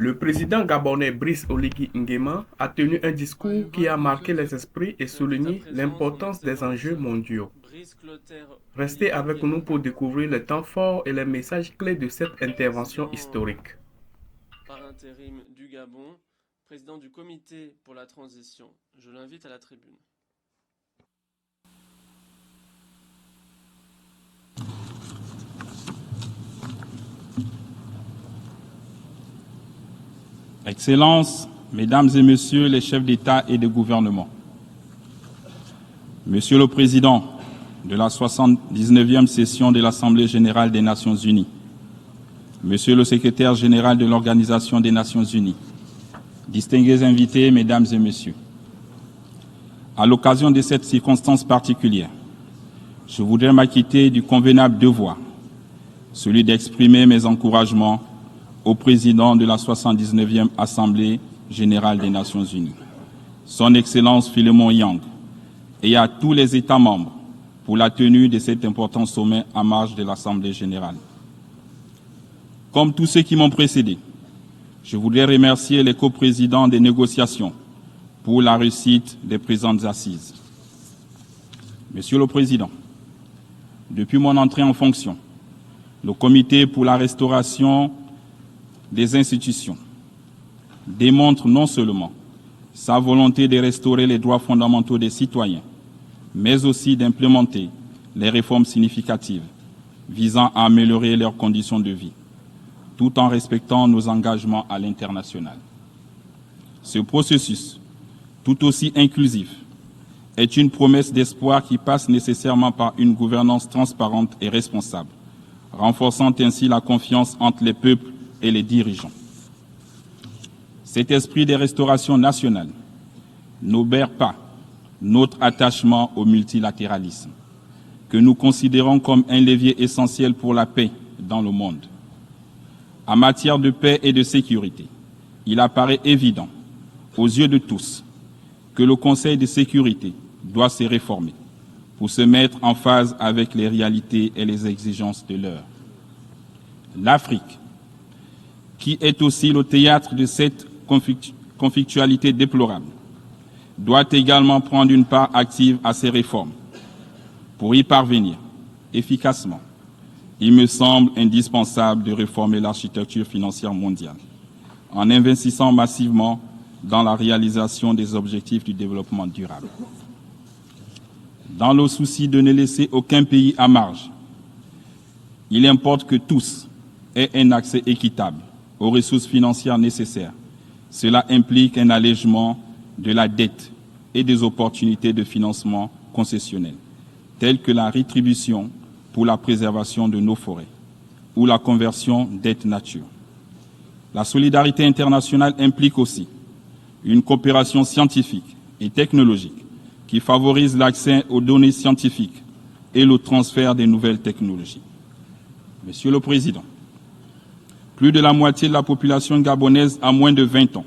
Le président gabonais Brice Oligui Nguema a tenu un discours qui a marqué les esprits et souligné l'importance des enjeux mondiaux. Restez avec nous pour découvrir les temps forts et les messages clés de cette intervention historique. Par intérim du Gabon, président du comité pour la transition. Je l'invite à la tribune. Excellences, Mesdames et Messieurs les chefs d'État et de gouvernement, Monsieur le Président de la 79e session de l'Assemblée générale des Nations unies, Monsieur le Secrétaire général de l'Organisation des Nations unies, distingués invités, Mesdames et Messieurs, à l'occasion de cette circonstance particulière, je voudrais m'acquitter du convenable devoir, celui d'exprimer mes encouragements au président de la 79e Assemblée générale des Nations unies, son Excellence Philémon Yang, et à tous les États membres pour la tenue de cet important sommet en marge de l'Assemblée générale. Comme tous ceux qui m'ont précédé, je voudrais remercier les coprésidents des négociations pour la réussite des présentes assises. Monsieur le Président, depuis mon entrée en fonction, le Comité pour la restauration des institutions démontre non seulement sa volonté de restaurer les droits fondamentaux des citoyens, mais aussi d'implémenter les réformes significatives visant à améliorer leurs conditions de vie, tout en respectant nos engagements à l'international. Ce processus, tout aussi inclusif, est une promesse d'espoir qui passe nécessairement par une gouvernance transparente et responsable, renforçant ainsi la confiance entre les peuples et les dirigeants. Cet esprit de restauration nationale n'obère pas notre attachement au multilatéralisme, que nous considérons comme un levier essentiel pour la paix dans le monde. En matière de paix et de sécurité, il apparaît évident, aux yeux de tous, que le Conseil de sécurité doit se réformer pour se mettre en phase avec les réalités et les exigences de l'heure. L'Afrique, qui est aussi le théâtre de cette conflictualité déplorable, doit également prendre une part active à ces réformes. Pour y parvenir efficacement, il me semble indispensable de réformer l'architecture financière mondiale en investissant massivement dans la réalisation des objectifs du développement durable. Dans le souci de ne laisser aucun pays à marge, il importe que tous aient un accès équitable aux ressources financières nécessaires. Cela implique un allègement de la dette et des opportunités de financement concessionnel, telles que la rétribution pour la préservation de nos forêts ou la conversion dette nature. La solidarité internationale implique aussi une coopération scientifique et technologique qui favorise l'accès aux données scientifiques et le transfert des nouvelles technologies. Monsieur le Président, plus de la moitié de la population gabonaise a moins de 20 ans.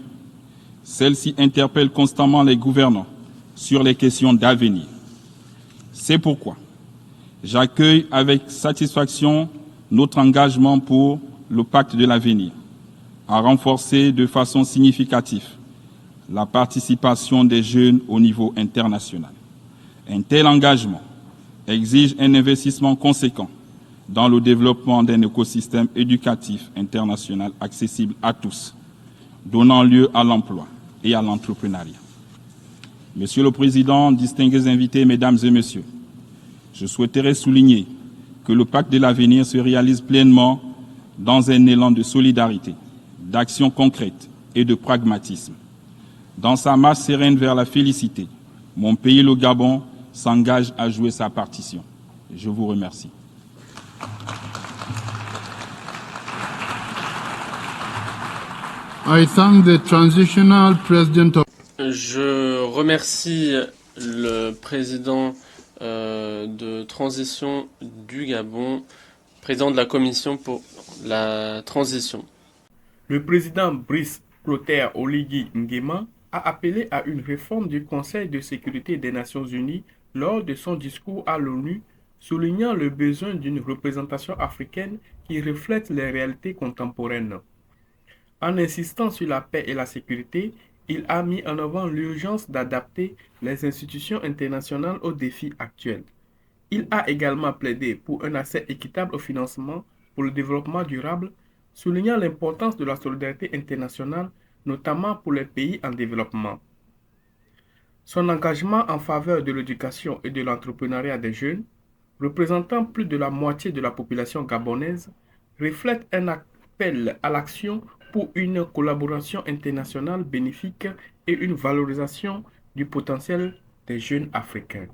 Celle-ci interpelle constamment les gouvernants sur les questions d'avenir. C'est pourquoi j'accueille avec satisfaction notre engagement pour le pacte de l'avenir, à renforcer de façon significative la participation des jeunes au niveau international. Un tel engagement exige un investissement conséquent dans le développement d'un écosystème éducatif international accessible à tous, donnant lieu à l'emploi et à l'entrepreneuriat. Monsieur le Président, distingués invités, Mesdames et Messieurs, je souhaiterais souligner que le pacte de l'avenir se réalise pleinement dans un élan de solidarité, d'action concrète et de pragmatisme. Dans sa marche sereine vers la félicité, mon pays, le Gabon, s'engage à jouer sa partition. Je vous remercie. I thank the transitional president of Je remercie le président de transition du Gabon, président de la commission pour la transition. Le président Brice Clotaire Oligui Nguema a appelé à une réforme du Conseil de sécurité des Nations unies lors de son discours à l'ONU, soulignant le besoin d'une représentation africaine qui reflète les réalités contemporaines. En insistant sur la paix et la sécurité, il a mis en avant l'urgence d'adapter les institutions internationales aux défis actuels. Il a également plaidé pour un accès équitable au financement pour le développement durable, soulignant l'importance de la solidarité internationale, notamment pour les pays en développement. Son engagement en faveur de l'éducation et de l'entrepreneuriat des jeunes, représentant plus de la moitié de la population gabonaise, reflète un appel à l'action pour une collaboration internationale bénéfique et une valorisation du potentiel des jeunes africains.